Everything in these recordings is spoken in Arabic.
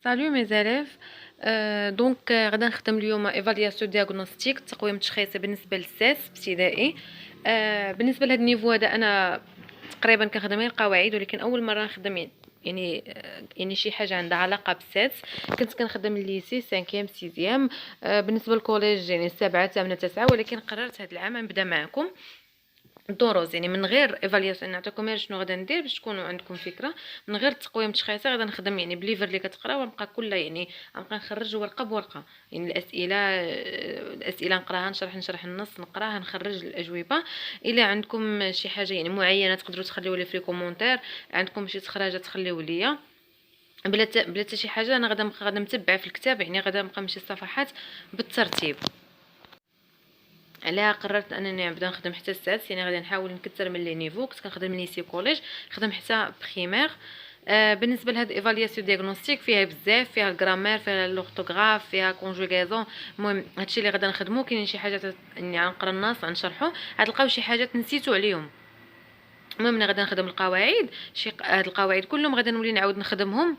Salut mes élèves. غادا نخدم اليوم ايفالياسيون دياغنوستيك تقويم تشخيصي بالنسبه للساس ابتدائي. بالنسبه لهذا النيفو هذا انا تقريبا كنخدم غير القواعد، ولكن اول مره نخدم يعني شي حاجه عندها علاقه بالساس. كنت كنخدم الليسي 5 6. بالنسبه للكوليج يعني 7 8 9، ولكن قررت هذا العام نبدا معكم الدروس يعني من غير ايفالياسيون، نعطيكم غير شنو غادا ندير باش تكونوا عندكم فكره. من غير تقويم تشخيصي غادا نخدم يعني بليفر اللي كتقرا، ونبقى كل يعني نبقى نخرج ورقه بورقه. يعني الاسئله نقراها، نشرح النص، نقراها، نخرج الاجوبه. الا عندكم شي حاجه يعني معينه تقدروا تخليوها لي في كومونتير، عندكم شي تخريجه تخليوه ليا. بلا حتى شي حاجه انا غادا متبعه في الكتاب، يعني غادا نبقى نمشي الصفحات بالترتيب. عليها قررت انني نبدا نخدم حتى السادس، يعني غادي نحاول نكثر من لي نيفو. كنت كنخدم ليسي كوليج، نخدم حتى بريمير. بالنسبه لهاد ايفالياسيون دياغنوستيك فيها بزاف، فيها الجرامير، فيها لورتوغراف، فيها كونجوغازون. المهم هادشي اللي غادا نخدمو. كاينين شي حاجات يعني غنقرا النص غنشرحو، غتلقاو شي حاجات نسيتو عليهم. المهم ملي غادا نخدم القواعد، هاد القواعد كلهم غادا نولي نعاود نخدمهم.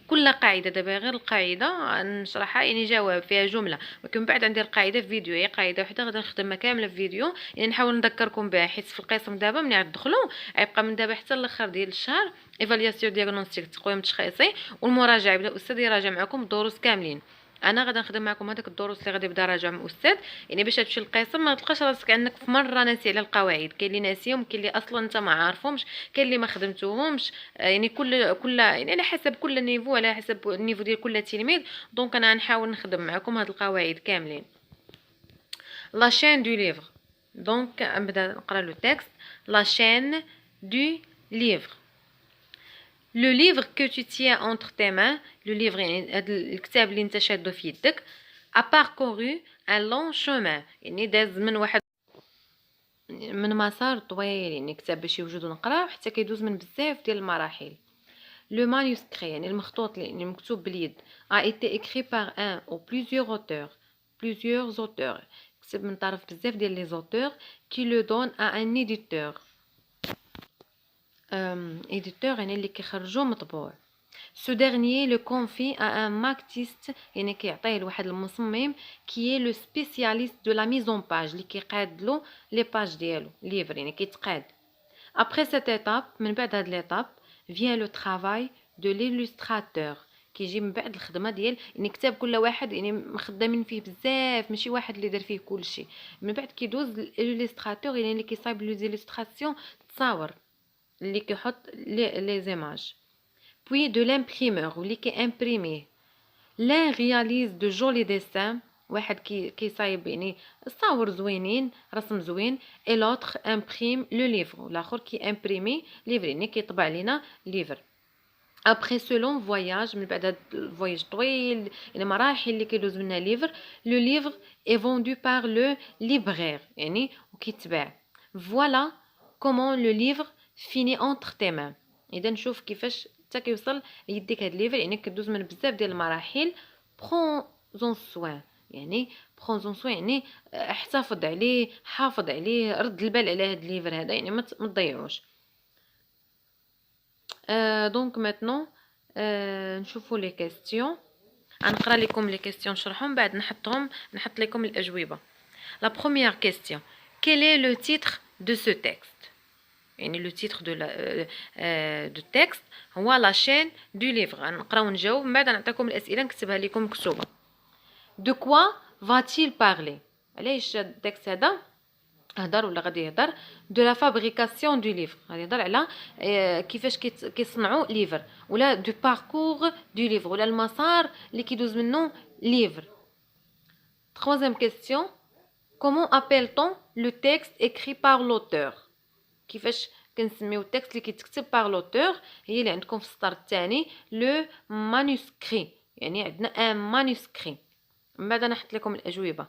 كل قاعده دابا غير القاعده نشرحها، يعني جواب فيها جمله، ولكن من بعد عندي القاعده في فيديو، هي قاعده وحده غادي نخدمها كامله في فيديو. يعني نحاول نذكركم بها، حيت في القسم دابا ملي غتدخلوا غيبقى من دابا حتى الاخر ديال الشهر ايفالياسيون دياغنوستيك تقويم تشخيصي، والمراجعه بلا الاستاذ يراجع معكم الدروس كاملين. انا غادي نخدم معكم هذاك الدروس اللي غادي يبدا راجع مع الاستاذ، يعني باش تمشي للقسم ما تلقاش راسك انك في مره ناسي على القواعد. كاين اللي ناسيهم، كاين اللي اصلا انت ما عارفهمش، كاين اللي ما خدمتوهمش. يعني كل يعني على حسب كل نيفو، على حسب النيفو ديال كل تلميذ. دونك انا غنحاول نخدم معكم هاد القواعد كاملين. لا chaîne du livre. دونك نبدا نقرا لو تكست. لا chaîne du livre. Le livre que tu tiens entre tes mains, le livre يعني هاد الكتاب اللي انت شادو في يدك، a parcouru un long chemin، يعني داز من مسار طويل، يعني كتاب باش يوجد نقراه حتى كيدوز من بزاف ديال المراحل. Le manuscrit يعني المخطوط اللي مكتوب باليد a été écrit par un ou plusieurs auteurs، كتب من طرف بزاف ديال لي زوتور qui le donne à un éditeur. éditeur يعني اللي كيخرجوه مطبوع. Ce dernier le confie à un maquettiste، يعني كيعطيه لواحد المصمم qui est le spécialiste de la mise en page، اللي كيقاد له لي باج ديالو ليفر، يعني كيتقاد. Après cette étape، من بعد هاد ليطاب vient le travail de l'illustrateur، كيجي من بعد الخدمه ديال يعني كتاب كل واحد يعني مخدمين فيه بزاف، ماشي واحد اللي دار فيه كلشي. من بعد كيدوز الالستراتور، يعني اللي كيصايب لي زيلستراسيون، تصاور اللي كيحط لي زيماج. puis de l'imprimeur واللي كيامبريميه. l'un réalise de jolis dessins، واحد كيصايب يعني صور زوينين، رسم زوين. et l'autre imprime le livre، والاخر كيامبريمي ليفر، يعني كيطبع لينا ليفر. après ce long voyage، من بعد هاد الفواياج طويل يعني مراحل اللي كيدوز منها ليفر، le livre est vendu par le libraire، يعني وكيتباع. voilà comment le livre finit entre tes mains. اذا نشوف كيفاش حتى كيوصل ليديك هاد الليفر، يعني كدوز من بزاف ديال المراحل. prends soin، يعني prends soin يعني احتفظ عليه، حافظ عليه، رد البال على هاد الليفر هذا، يعني ما تضيعوش. دونك ماتنون نشوفوا لي كيستيون. غنقرا لكم لي كيستيون نشرحهم، بعد نحط لكم الاجوبه. La première question: quel est le titre de ce texte؟ يعني لو تيتر دو تكست هو لا شين دو ليفر. غنقراو ونجاوب، من بعد نعطيكم الاسئله نكتبها لكم مكتوبه. دو كوا va-t-il parler؟ علاش التكست هذا هضر ولا غادي يهضر؟ دو لا فابريكاسيون دو ليفر، غادي يهضر على كيفاش كيصنعوا ليفر، ولا دو باركور دو ليفر، ولا المسار اللي كيدوز منه ليفر. troisième question: comment appelle-t-on le texte écrit par l'auteur؟ كيفاش كنسميو التكست اللي كيتكتب بار لوتور؟ هي اللي عندكم في السطر الثاني لو مانuscrit، يعني عندنا ان مانuscrit. من بعد نحط لكم الاجوبه.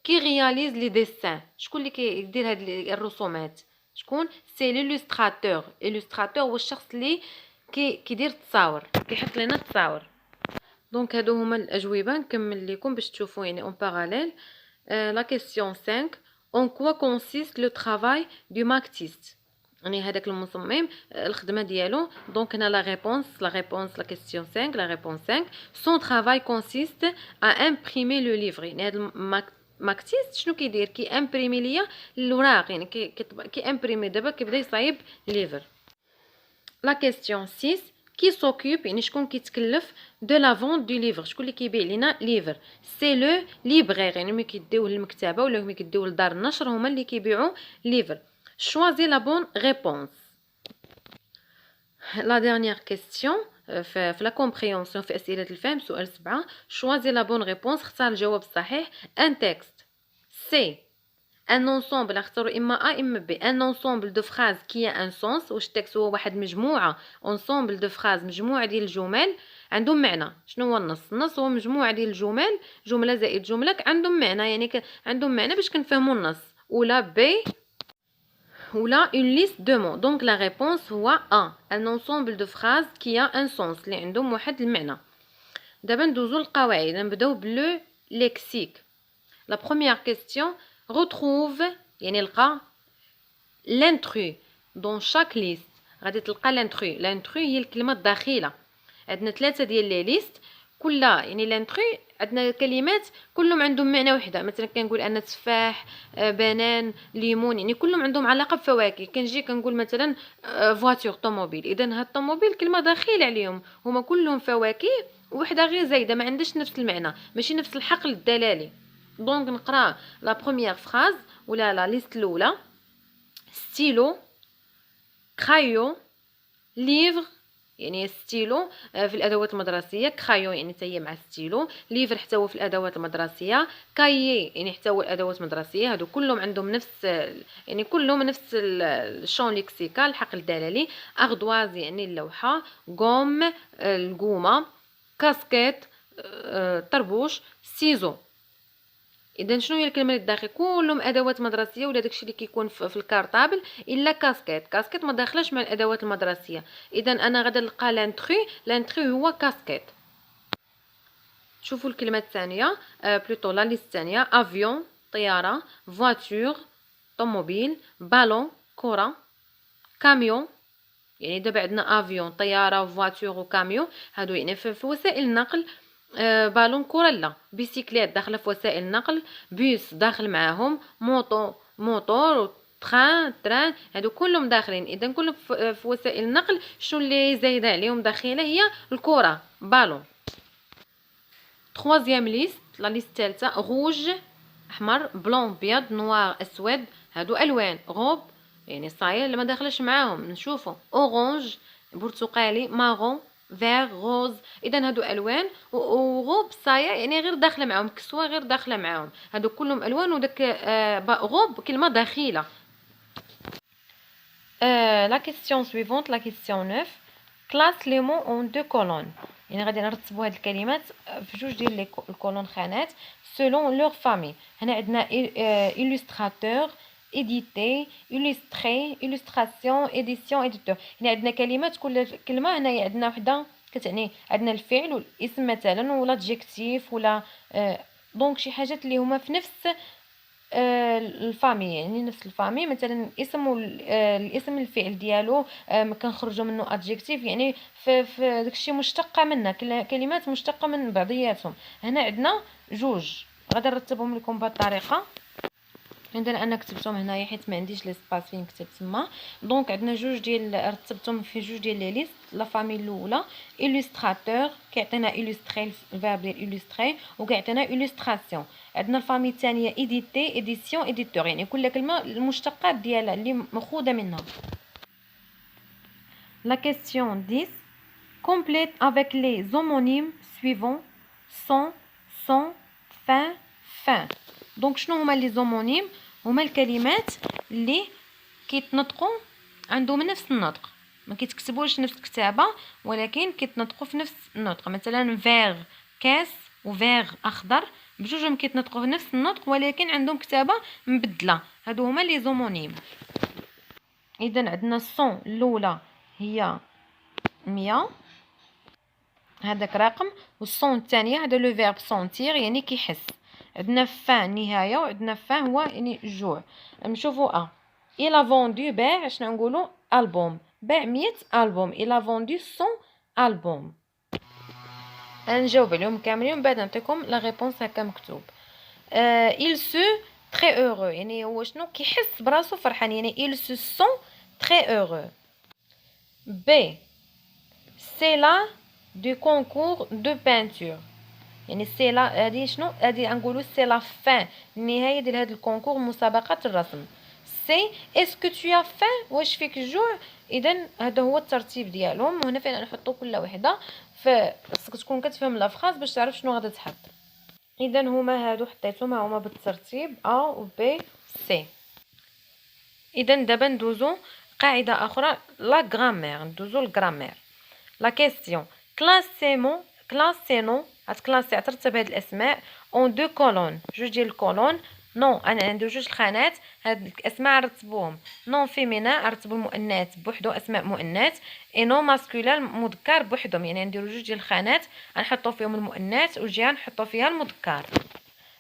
كي رياليز لي ديسان، شكون اللي كيدير هاد الرسومات؟ شكون؟ سي ليلوستراتور. الوستراتور هو الشخص اللي كيدير التصاور، كيحط لنا التصاور. دونك هادو هما الاجوبه، نكمل لكم باش تشوفوا يعني اون باراليل. La question 5: en quoi consiste le travail du maquettiste؟ يعني هذاك المصمم الخدمه ديالو. دونك هنا لا ريبونس لا كيسيون 5 لا ريبونس 5 son travail consiste à imprimer le livre. يعني هذا ماكتيست شنو كيدير؟ كي امبريمي ليا الوراق، يعني كي امبريمي دابا كيبدا يصايب ليفر. لا كيسيون 6 كي سوكوب، يعني شكون كيتكلف دو لا فونت دو ليفر، شكون اللي كيبيع لينا ليفر؟ سي لو ليبرير، يعني ملي كيديوه للمكتبه ولا ملي كيديوه لدار النشر هما اللي كيبيعوا ليفر. شوازي لا بون ريبونس. لا ديرنيير كيسيون في لا كومبريونسيون في اسئله الفهم سؤال 7. شوازي لا بون ريبونس، اختار الجواب الصحيح. ان تكست سي ان انصومبل، اختاروا اما ا اما بي. ان انصومبل دو فراز كي ان سونس، واش التكست هو واحد مجموعه انصومبل دو فراز، مجموعه ديال الجمل عندهم معنى. شنو هو النص؟ النص هو مجموعه ديال الجمل، جمله زائد جمله عندهم معنى، يعني عندهم معنى باش كنفهموا النص. ولا بي ولا une liste de mots. Donc la réponse هو A, un ensemble de phrases qui a un sens، اللي عندهم واحد المعنى. دابا ندوزو للقواعد، نبداو بلو ليكسيك. La première question retrouve، يعني لقى l'intrus dans chaque liste. غادي تلقى l'intrus هي الكلمه الداخله. عندنا 3 ديال لي ليست، كل يعني لانتري عندنا كلمات كلهم عندهم معنى وحده. مثلا كنقول انا تفاح، بنان، ليمون، يعني كلهم عندهم علاقه بفواكه. كنجي كنقول مثلا فواتور، طوموبيل، اذا هاد الطوموبيل كلمه داخله عليهم، هما كلهم فواكه وحده غير زايده ما عندهاش نفس المعنى، ماشي نفس الحقل الدلالي. دونك نقرا لا بروميير فراز ولا لا ليست الاولى. ستيلو، كرايو، ليفر، يعني ستيلو في الادوات المدرسيه، كرايو يعني حتى هي مع ستيلو، ليفر حتى هو في الادوات المدرسيه، كايي يعني حتى هو الادوات المدرسيه. هادو كلهم عندهم نفس، يعني كلهم نفس الشون ليكسيكال، الحقل الدلالي. اغدواز يعني اللوحه، غوم القومه، كاسكيت طربوش، سيزو. اذا شنو هي الكلمه اللي داخل؟ كلهم ادوات مدرسيه، ولا داكشي اللي كيكون في الكارطابل الا كاسكيت ما داخلاش مع الادوات المدرسيه. اذا انا غادي نلقى لانتري هو كاسكيت. شوفوا الكلمه الثانيه بلوتو لا ليست الثانيه. افيون طياره، فواتور طوموبيل، بالون كره، كاميون. يعني دابا عندنا افيون طياره فواتور وكاميون، هادو يعني في وسائل النقل. بالون كره لا. بيسيكليت داخله في وسائل النقل، بيس داخل معاهم، موطور، تران، هادو كلهم داخلين. اذا كلهم في وسائل النقل. شنو اللي زايده عليهم داخله؟ هي الكره، بالون. troisième ليست، لا ليست الثالثه. روج احمر، بلون بيض، نوار اسود، هادو الوان. غوب يعني صاير اللي ما داخلش معاهم، نشوفوا اورانج برتقالي، مارون، فير، روز. اذا هادو الوان. وغوب صاير يعني غير داخله معاهم، كسوه غير داخله معاهم، هادو كلهم الوان. وداك غوب كلمه داخله. لا كيسيون سويفونت، لا كيسيون 9. كلاس لي مون اون دو كولون، يعني غادي نرتبوا هاد الكلمات في جوج ديال الكولون خانات سولون لور فامي. هنا عندنا illustrateur، éditer، illustrer، illustration، édition، éditeur. يعني عندنا كلمات، كل كلمه هنايا عندنا وحده كتعني عندنا الفعل والاسم مثلا، ولا adjectif ولا دونك شي حاجات اللي هما في نفس الفامي، يعني نفس الفامي. مثلا الاسم الاسم الفعل ديالو كنخرجوا منه ادجكتيف، يعني في داكشي مشتقه منه، كلمات مشتقه من بعضياتهم. هنا عندنا جوج، غادي نرتبهم لكم بهذه الطريقه. عندنا انا كتبتهم هنايا حيت ما عنديش ليسباس فين نكتب تما. دونك عندنا جوج ديال رتبتهم في جوج ديال لي ليست. لا فامي الاولى illustrateur كيعطينا illustrer، الفيرب ديال illustrer، وكيعطينا illustration. عندنا الفامي الثانيه éditer، édition، éditeur، يعني كل كلمه المشتقات ديالها اللي ماخوذه منها. La question 10 complète avec les homonymes suivants sont، fin. دونك شنو هما لي زومونيم؟ هما الكلمات اللي كيتنطقوا عندهم نفس النطق، ما كيتكتبوش نفس الكتابه ولكن كيتنطقوا في نفس النطق. مثلا فيغ كاس وفيغ اخضر، بجوجهم كيتنطقوا في نفس النطق ولكن عندهم كتابه مبدله. هادو هما لي زومونيم. اذا عندنا الصون الاولى هي 100، هذاك رقم. والصون الثانيه هذا لو فيرب سونتير يعني كيحس. عندنا فان نهايه، وعندنا فان هو يعني الجوع. نشوفوا il a vendu باع شنو نقولوا ألبوم باع 100 ألبوم il a vendu 100 ألبوم. نجاوب عليهم كاملين ومن بعد نعطيكم لا ريبونس هكا مكتوب. il se très heureux يعني هو شنو كيحس براسو فرحان يعني il se sent très heureux. B c'est là du concours de peinture يعني سي لا هادي شنو هادي نقولوا سي لا فان النهايه ديال هاد الكونكور مسابقه الرسم. سي اسكو تو فان واش فيك الجوع. اذا هذا هو الترتيب ديالهم وهنا فين نحطوا كل وحده فخصك تكون كتفهم لافراز باش تعرف شنو غادي تحط. اذا هما هادو حطيتهم هما بالترتيب ا و بي سي. اذا دابا ندوزو قاعده اخرى لا غرامير ندوزو الغرامير. لا كيسيون كلاسينو غتكلاسي ترتب هاد الاسماء اون دو كولون جوج ديال الكولون. نو انا عندي جوج الخانات هاد الاسماء نرتبوهم نون فيمينا نرتبوا المؤنث بوحدو اسماء مؤنث اي نو ماسكولين مذكر بوحدهم يعني نديرو جوج ديال الخانات غنحطو فيهم المؤنث وجهه نحطو فيها المذكر.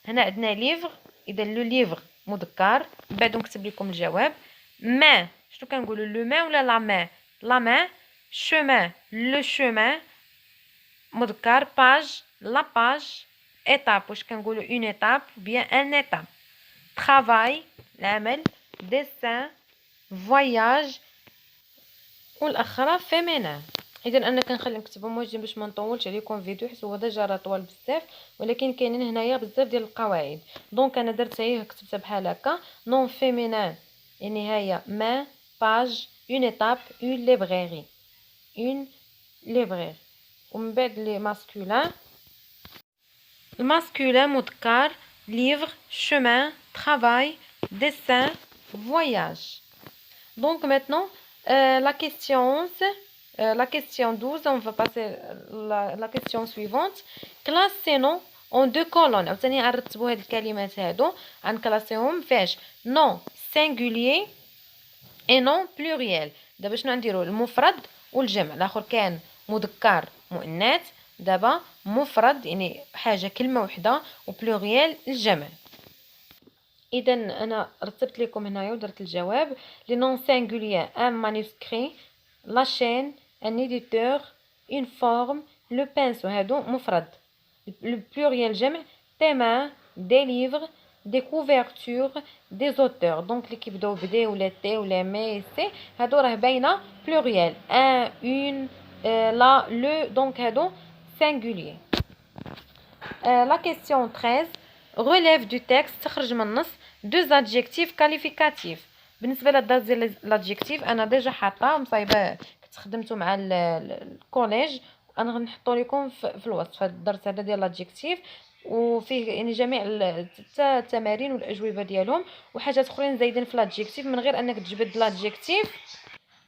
هنا عندنا ليفر اذا لو ليفر مذكر بعد نكتب لكم الجواب. ما شنو كنقولوا لو ما ولا لا ما لا ما. chemin لو chemin مذكر باج لا باج. étape واش كنقولوا une étape bien un étape. travail العمل. dessin voyage والاخرى féminin. اذا انا كنخلي نكتبهم واجدين باش ما نطولش عليكم فيديو حيت هو ديجا راه طوال بزاف ولكن كاينين هنايا بزاف ديال القواعد. دونك انا درتها هي كتبتها بحال هكا نون féminin يعني هي ما باج une étape une librairie une librairie. ومن بعد لي ماسكولين الماسكولين مذكر livre chemin travail dessin voyage. Donc maintenant la question 11 la question 12 on va passer la question suivante. classez-nous en deux colonnes عاوتاني غنرتبوا هاد الكلمات هادو غنكلاسيهم فاش non singulier et non pluriel. دابا شنو نديرو المفرد والجمع الاخر كان مذكر مؤنث دابا مفرد يعني حاجه كلمه وحده وبلوريال الجمع. اذا انا رتبت لكم هنايا ودرت الجواب. لي نون سينغوليير ان مانuscrit لا شين ان ايديتور اون فورم لو بانسو هادو مفرد. لو بلوريال جمع تي مان دي ليفر دي كوفرتور دي زوتور. دونك اللي كيبداو بدي ولا تي ولا مي سي هادو راه باينه بلوريال ان اون لا لو دونك هادو singulier. La question 13 relève du texte تخرج من النص deux adjectifs qualificatifs. بالنسبه للدرس ديال l'adjectif انا ديجا حاطه مصايبه كنت خدمته مع الكوليج انا غنحطو لكم في الوصف هذا الدرس هذا ديال l'adjectif وفيه يعني جميع التمارين والاجوبه ديالهم وحاجات اخرين زايدين في l'adjectif من غير انك تجبد l'adjectif.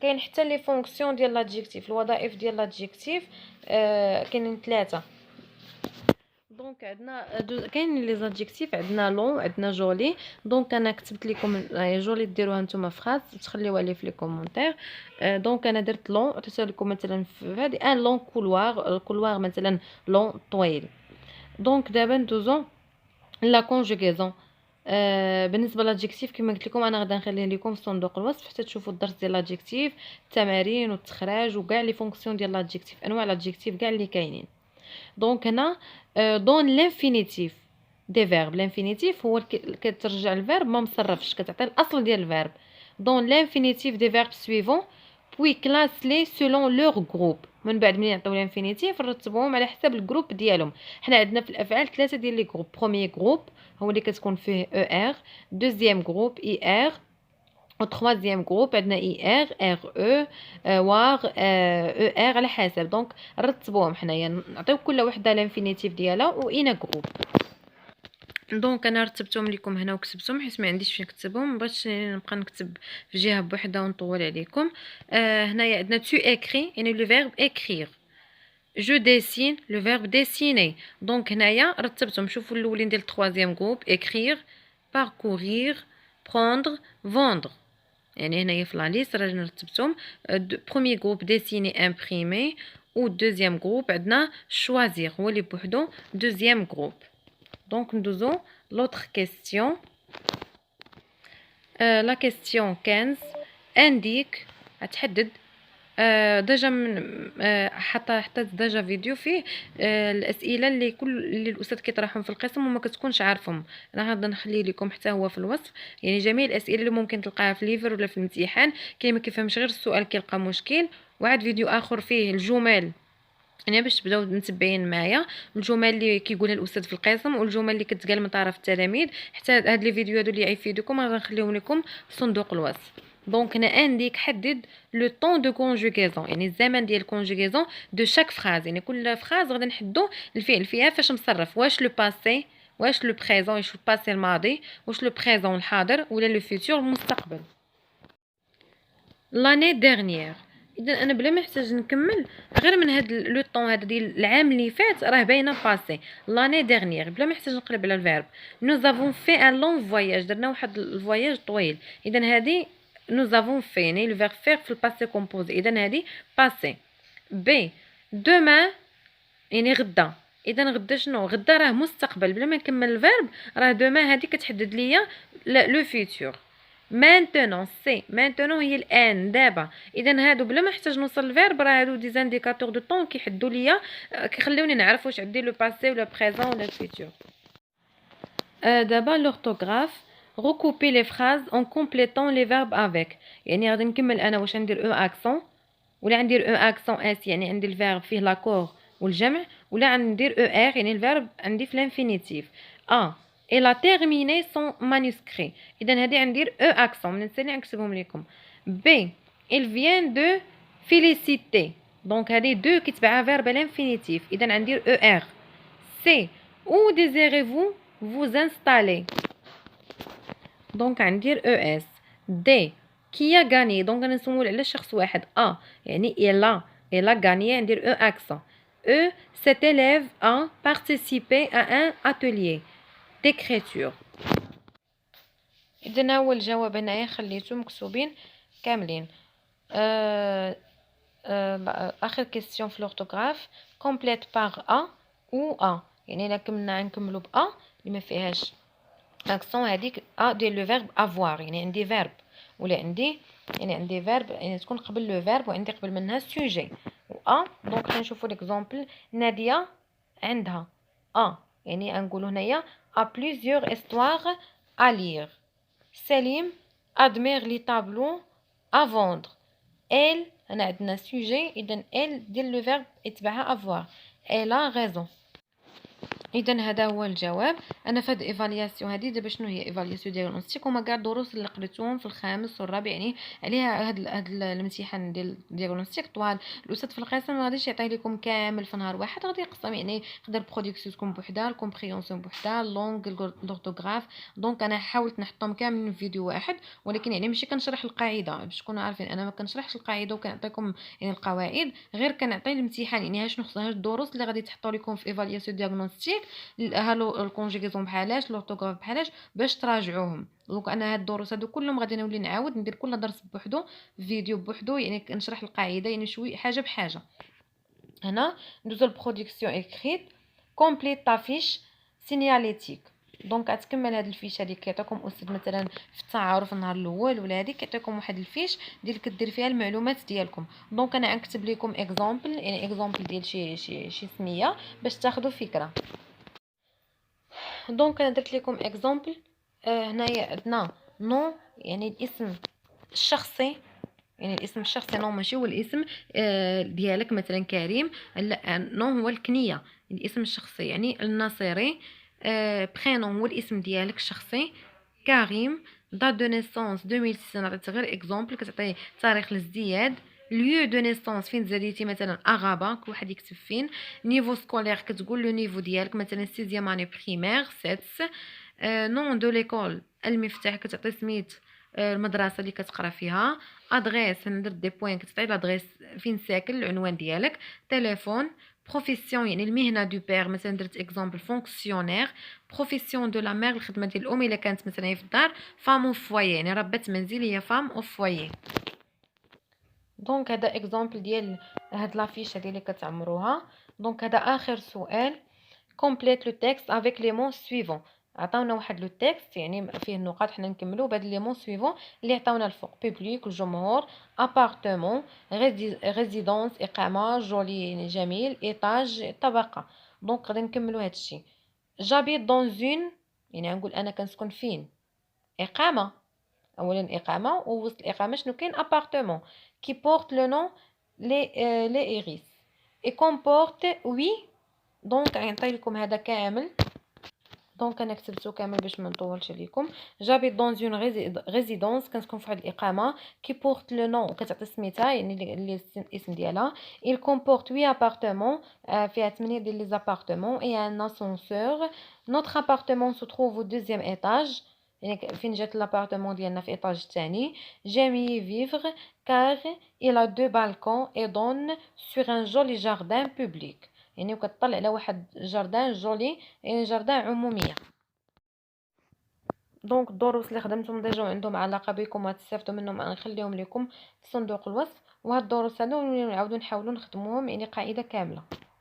كاين حتى لي فونكسيون ديال l'adjectif الوظائف ديال l'adjectif كاينين ثلاثه. دونك عندنا كاين لي زادجيكتيف عندنا لون عندنا جولي. دونك انا كتبت لكم جولي ديروها نتوما فراس تخليوها لي في لي كومونتير. دونك انا درت لون عطيت لكم مثلا في هذه ان لون كولوار الكولوار مثلا لون طويل. دونك دابا ندوزو لا كونجوغيزون. بالنسبه للادجيكتيف كما قلت لكم انا غادي نخليه لكم في صندوق الوصف حتى تشوفوا الدرس ديال الادجيكتيف التمارين والتخراج وكاع لي فونكسيون ديال الادجيكتيف انواع الادجيكتيف كاع اللي كاينين. دونك هنا دون لانفينيتيف دي فيرب. لانفينيتيف هو كترجع الفيرب ما مصرفش كتعطي الاصل ديال الفيرب. دون لانفينيتيف دي فيرب سويفون بوي كلاس لي سولون لور جروب. من بعد ملي نعطيو لانفينيتيف نرتبوهم على حسب الجروب ديالهم. حنا عندنا في الافعال ثلاثه ديال لي جروب. بروميير جروب هو اللي كتكون فيه او ار. دوزيام جروب اي ار و troisième groupe عندنا اي ار ار او وار او ار على حسب. دونك نرتبوهم حنايا نعطيو كل وحده لانفينيتيف ديالها واين جروب. دونك انا رتبتهم لكم هنا وكتبتهم حيت ما عنديش فين نكتبهم باش نبقى نكتب في جهه بوحده ونطول عليكم. هنايا عندنا تو اكري يعني لو فيرب اكرير. جو ديسين لو فيرب ديسيني. دونك هنايا رتبتهم شوفوا الاولين ديال troisième groupe اكرير parcourir prendre vendre. يعني هنايا في لا ليست راه نرتبتهم. بروميير جروب ديسيني امبريمي و دوزيام جروب عندنا شوازير هو اللي بوحدو دوزيام جروب. دونك ندوزو لوطر كيسيون. لا كيستيون 15 انديك تحدد ديجا من حطيت ديجا فيديو فيه الاسئله اللي الاستاذ كيطرحهم في القسم وما كتكونش عارفهم. انا غادي نخلي لكم حتى هو في الوصف، يعني جميع الاسئله اللي ممكن تلقاها في ليفر ولا في الامتحان، كاين ما كيفهمش غير السؤال كيلقى مشكل. وعاد فيديو اخر فيه الجمل، يعني باش تبداو متبعين معايا الجمل اللي كيقولها الاستاذ في القسم والجمل اللي كتقال من طرف التلاميذ. حتى هاد لي فيديو هادو اللي يفيدوكم غادي نخليهم لكم في صندوق الوصف. دونك هنا انديك حدد لو طون دو كونجوغيزون، يعني الزمن ديال الكونجوغيزون دو شاك فراز، يعني كل فراز غادي نحدو الفعل فيها فاش مصرف، واش لو باسي، واش لو بريزون، واش الباسي الماضي، واش لو بريزون الحاضر، ولا لو فيتور المستقبل. لاني ديرنيير، اذا انا بلا ما نحتاج نكمل غير من هاد لو طون هذا ديال العام اللي فات راه باينه باسي. لاني ديرنيير بلا ما نحتاج نقلب على الفيرب. نو زافون في ان لون فواياج، درنا واحد الفواياج طويل، اذا هذه نو زافون في يعني الفيرب فير في الباسي كومبوزي، اذا هذه باسي. بي دوما يعني غدا، اذا غدا شنو؟ غدا راه مستقبل، بلا ما نكمل الفيرب راه دوما هذه كتحدد ليا لو فيتور. maintenant سي maintenant هي الان دابا، اذا هادو بلا ما نحتاج نوصل الفيرب راه هادو دي زانديكاتور دو طون كيحدوا ليا كيخليوني نعرف واش عندي لو باسي ولا بريزون ولا الفيتور. دابا l'orthographe recouper les phrases en complétant les verbes avec، يعني غادي نكمل انا واش ندير او اكسون ولا ندير او اكسون اس، يعني عندي الفيرب فيه لاكور والجمع، ولا ندير او ار يعني الفيرب عندي في الانفينيتيف. elle a terminé son manuscrit، اذا هذه غندير او اكسون، ما نساني نكتبهم لكم. b il vient de féliciter، دونك هذه دو كيتبعها فيرب الانفينيتيف، اذا غندير او ار. c où désirez-vous vous installer، دونك غندير او اس. دي كي غاني، دونك انا نسول على شخص واحد. يعني الا غاني ندير او اكسون. او cet élève a participé à un atelier d'écriture. اذا هو الجواب هنايا خليته مكتوبين كاملين. اخر كيستيون في لورتوغراف كومبليت باغ ا او ا، يعني الا كملنا نكملوا ب ا اللي ما فيهاش اكسون، هذيك ا ديال لو فيرب افوار، يعني عندي فيرب ولا عندي يعني عندي فيرب يعني تكون قبل لو فيرب وعندي قبل منها سوجي و ا. دونك غنشوفوا ليكزامبل. ناديه عندها يعني نقولوا هنايا ا بليزيور استوار ا لير. سليم admire les tableaux à vendre. elle هنا عندنا sujet، اذا elle ديال لو فيرب يتبعها avoir. elle a raison. اذا هذا هو الجواب. انا في هاد ايفالياسيون هذه دابا شنو هي ايفالياسيون دياغنوستيك، هما كاع الدروس اللي قريتوهم في الخامس والرابع، يعني عليها هاد الامتحان ديال دياغنوستيك طوال. الاستاذ في القسم ما غاديش يعطي لكم كامل في نهار واحد، غادي يقسم، يعني يقدر برودكسيون تكون بوحدها، الكومبريونسيون بوحدها، لونغ، لورتوغراف. دونك انا حاولت نحطهم كاملين في فيديو واحد، ولكن يعني ماشي كنشرح القاعده باش تكونوا عارفين، انا ما كنشرحش القاعده وكنعطيكم يعني القواعد، غير كنعطي الامتحان، يعني شنو خصها الدروس اللي غادي تحطوا لكم في ايفالياسيون دياغنوستيك، هالو الكونجيغيزون بحالاش، لورتوغراف بحالاش، باش تراجعوهم. دونك انا هاد الدروس هادو كلهم غادي نولي نعاود ندير كل درس بوحدو، فيديو بوحدو، يعني كنشرح القاعده يعني شوي حاجه بحاجه. هنا ندوزو البرودكسيون اكريت كومبليت طافيش سينياليتيك. دونك غتكمل هاد الفيش هادي كيعطيكم استاذ مثلا في التعارف النهار الاول ولا هادي كيعطيكم واحد الفيش ديال كدير فيها المعلومات ديالكم. دونك انا غنكتب لكم اكزامبل، يعني اكزامبل ديال شي سميه باش تاخذوا فكره. دونك انا درت لكم اكزامبل. هنايا عندنا نو يعني الاسم الشخصي، يعني الاسم الشخصي نو ماشي هو الاسم ديالك مثلا كريم، لا نو هو الكنيه الاسم الشخصي، يعني الناصري. برينون هو الاسم ديالك الشخصي كريم. دات دو نيسونس 2006، نعطيت غير اكزامبل كتعطي تاريخ الازدياد. lieu de naissance فين تزاديتي مثلا اغابا، كل واحد يكتب فين. نيفو سكولير كتقول لو نيفو ديالك مثلا 6 اني بريمير سيتس. نون دو ليكول المفتاح كتعطي سميت المدرسه اللي كتقرا فيها. ادريس ندير دي بوين كتعطي لادريس فين ساكن العنوان ديالك. تليفون. بروفيسيون يعني المهنه دو بير، مثلا درت اكزامبل فونكسيونير. بروفيسيون دو لا مير الخدمه ديال الام الا كانت مثلا هي في الدار. فام او فوايي يعني ربة منزل هي فام او فوايي. دونك هذا اكزامبل ديال هاد لافيش هذه اللي كتعمروها. دونك هذا اخر سؤال. complète le texte avec les mots suivants. عطاونا واحد لو تكست يعني فيه النقاط، حنا نكملوا بهاد لي مون سويفون اللي عطاونا الفوق: بوبليك الجمهور، ابارتمون ريزيدونس اقامه، جولي جميل، ايطاج طبقه. دونك غادي نكملوا هادشي. جابيت دون زون يعني نقول انا كنسكن فين، اقامه، اولا اقامه، ووسط الاقامه شنو كاين؟ ابارتمون كي بورت لو نون لي ايريس اي كومبورت وي. دونك غنعطي لكم هذا كامل، دونك انا كتبتو كامل باش ما نطولش عليكم. جابيت دون اون ريزيدونس كنسكن في واحد الاقامه، كي بورت لو نون كتعطي سميتها يعني اللي الاسم ديالها. il comporte 8 appartements فيها 8 ديال لي زابارتمون et un ascenseur. notre appartement se trouve au deuxième étage يعني فين جات لابارتمون ديالنا في ايطاج الثاني. j'aime y vivre car il a deux balcons et donne sur un joli jardin public يعني وكتطلع على واحد جاردان جولي يعني جاردان عموميه. دونك الدروس اللي خدمتهم ديجا وعندهم علاقه بكم وتستافدوا منهم غنخليهم لكم في صندوق الوصف، وهاد الدروس هادو نعاودو نحاولوا نخدموهم يعني قاعده كامله.